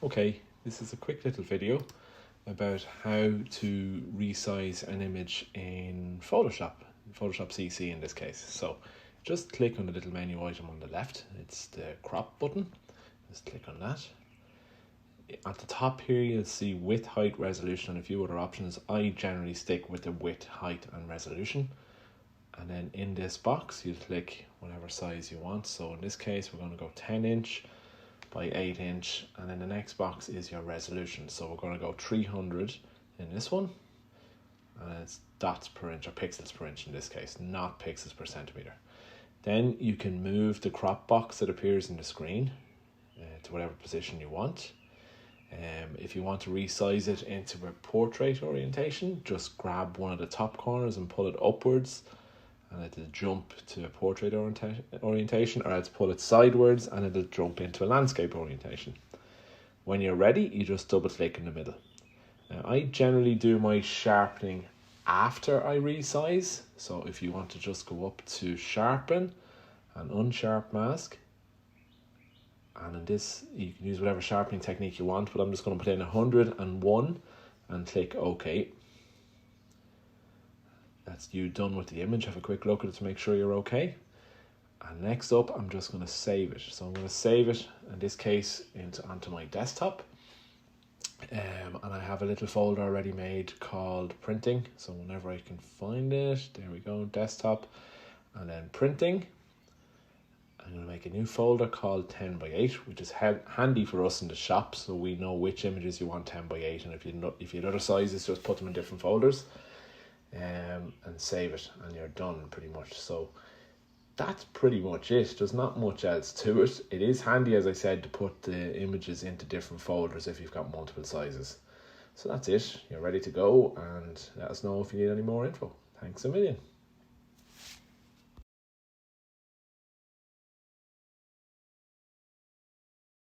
Okay, this is a quick little video about how to resize an image in Photoshop CC in this case. So just click on the little menu item on the left. It's the crop button. Just click on that. At the top here you'll see width, height, resolution and a few other options. I generally stick with the width, height and resolution. And then in this box you'll click whatever size you want. So in this case we're going to go 10 inch by 8 inch, and then the next box is your resolution. So we're going to go 300 in this one, and it's dots per inch or pixels per inch in this case, not pixels per centimeter. Then you can move the crop box that appears in the screen to whatever position you want. If you want to resize it into a portrait orientation, just grab one of the top corners and pull it upwards, and it'll jump to a portrait orientation, or else pull it sideways and it'll jump into a landscape orientation. When you're ready, you just double click in the middle. Now, I generally do my sharpening after I resize, so if you want to just go up to sharpen and unsharp mask, and in this you can use whatever sharpening technique you want, but I'm just going to put in 101 and click OK. That's you done with the image. Have a quick look at it to make sure you're okay. And next up, I'm just going to save it. So I'm going to save it, in this case, onto my desktop. And I have a little folder already made called printing. So whenever I can find it, there we go, desktop, and then printing. I'm going to make a new folder called 10 by 8, which is handy for us in the shop, so we know which images you want 10 by 8, and if you had other sizes, just put them in different folders. And save it, and you're done pretty much. So that's pretty much it. There's not much else to it. It is handy, as I said, to put the images into different folders if you've got multiple sizes. So that's it. You're ready to go, and let us know if you need any more info. Thanks a million.